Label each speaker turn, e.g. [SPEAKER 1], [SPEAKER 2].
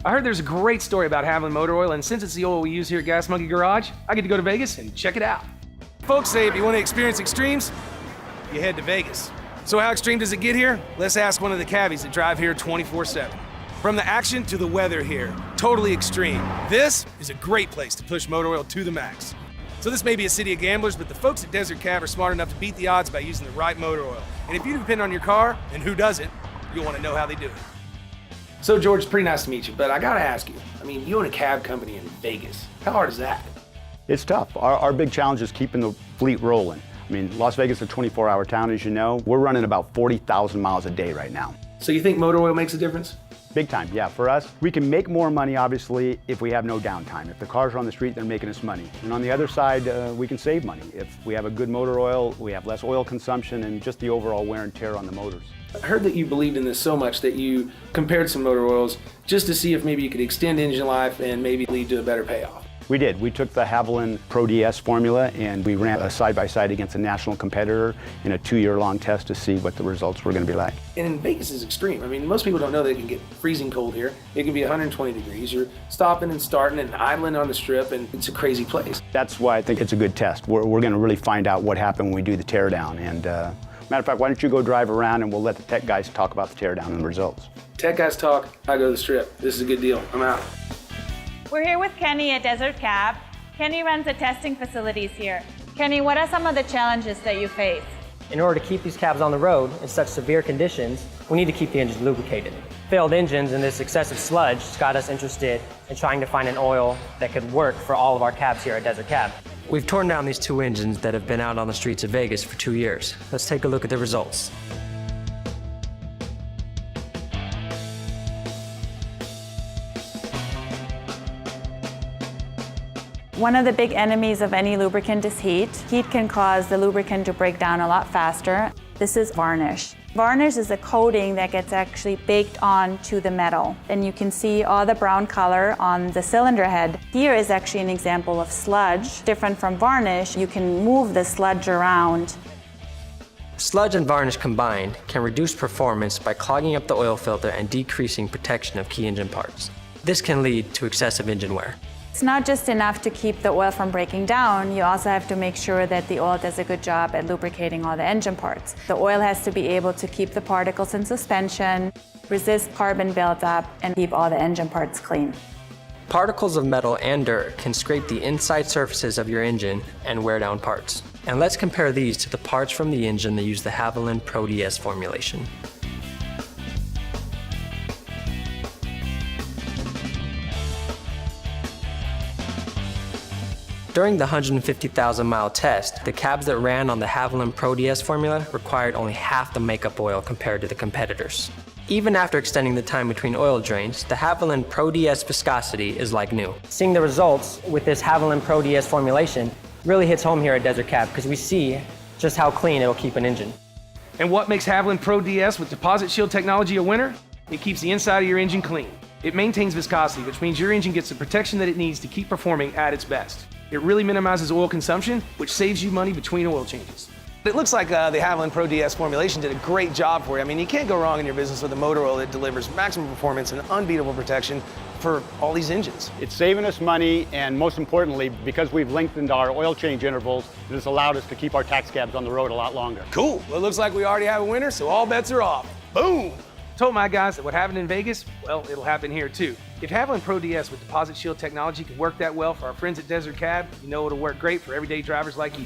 [SPEAKER 1] I heard there's a great story about Havoline motor oil, and since it's the oil we use here at Gas Monkey Garage, I get to go to Vegas and check it out. Folks say if you want to experience extremes, you head to Vegas. So how extreme does it get here? Let's ask one of the cabbies that drive here 24/7. From the action to the weather here, totally extreme. This is a great place to push motor oil to the max. So this may be a city of gamblers, but the folks at Desert Cab are smart enough to beat the odds by using the right motor oil. And if you depend on your car, and who doesn't, you'll want to know how they do it. So George, it's pretty nice to meet you, but I gotta ask you, you own a cab company in Vegas. How hard is that?
[SPEAKER 2] It's tough. Our big challenge is keeping the fleet rolling. Las Vegas is a 24-hour town, as you know. We're running about 40,000 miles a day right now.
[SPEAKER 1] So you think motor oil makes a difference?
[SPEAKER 2] Big time, yeah. For us, we can make more money, obviously, if we have no downtime. If the cars are on the street, they're making us money. And on the other side, we can save money. If we have a good motor oil, we have less oil consumption and just the overall wear and tear on the motors.
[SPEAKER 1] I heard that you believed in this so much that you compared some motor oils just to see if maybe you could extend engine life and maybe lead to a better payoff.
[SPEAKER 2] We did. We took the Havoline Pro DS formula and we ran a side-by-side against a national competitor in a 2-year-long test to see what the results were going to be like.
[SPEAKER 1] And Vegas is extreme. Most people don't know that it can get freezing cold here. It can be 120 degrees. You're stopping and starting and idling on the strip, and it's a crazy place.
[SPEAKER 2] That's why I think it's a good test. We're going to really find out what happened when we do the teardown. And matter of fact, why don't you go drive around and we'll let the tech guys talk about the teardown and the results.
[SPEAKER 1] Tech guys talk, I go to the strip. This is a good deal. I'm out.
[SPEAKER 3] We're here with Kenny at Desert Cab. Kenny runs the testing facilities here. Kenny, what are some of the challenges that you face?
[SPEAKER 4] In order to keep these cabs on the road in such severe conditions, we need to keep the engines lubricated. Failed engines and this excessive sludge got us interested in trying to find an oil that could work for all of our cabs here at Desert Cab.
[SPEAKER 5] We've torn down these 2 engines that have been out on the streets of Vegas for 2 years. Let's take a look at the results.
[SPEAKER 3] One of the big enemies of any lubricant is heat. Heat can cause the lubricant to break down a lot faster. This is varnish. Varnish is a coating that gets actually baked onto the metal. And you can see all the brown color on the cylinder head. Here is actually an example of sludge. Different from varnish, you can move the sludge around.
[SPEAKER 5] Sludge and varnish combined can reduce performance by clogging up the oil filter and decreasing protection of key engine parts. This can lead to excessive engine wear.
[SPEAKER 3] It's not just enough to keep the oil from breaking down, you also have to make sure that the oil does a good job at lubricating all the engine parts. The oil has to be able to keep the particles in suspension, resist carbon buildup, and keep all the engine parts clean.
[SPEAKER 5] Particles of metal and dirt can scrape the inside surfaces of your engine and wear down parts. And let's compare these to the parts from the engine that use the Havoline Pro DS formulation. During the 150,000-mile test, the cabs that ran on the Havoline Pro DS formula required only half the makeup oil compared to the competitors. Even after extending the time between oil drains, the Havoline Pro DS viscosity is like new.
[SPEAKER 4] Seeing the results with this Havoline Pro DS formulation really hits home here at Desert Cab because we see just how clean it will keep an engine.
[SPEAKER 1] And what makes Havoline Pro DS with Deposit Shield technology a winner? It keeps the inside of your engine clean. It maintains viscosity, which means your engine gets the protection that it needs to keep performing at its best. It really minimizes oil consumption, which saves you money between oil changes. It looks like the Havoline Pro DS formulation did a great job for you. You can't go wrong in your business with a motor oil that delivers maximum performance and unbeatable protection for all these engines.
[SPEAKER 2] It's saving us money, and most importantly, because we've lengthened our oil change intervals, it has allowed us to keep our tax cabs on the road a lot longer.
[SPEAKER 1] Cool. Well, it looks like we already have a winner, so all bets are off. Boom! Told my guys that what happened in Vegas, well, it'll happen here too. If Havoline Pro DS with Deposit Shield technology can work that well for our friends at Desert Cab, you know it'll work great for everyday drivers like you.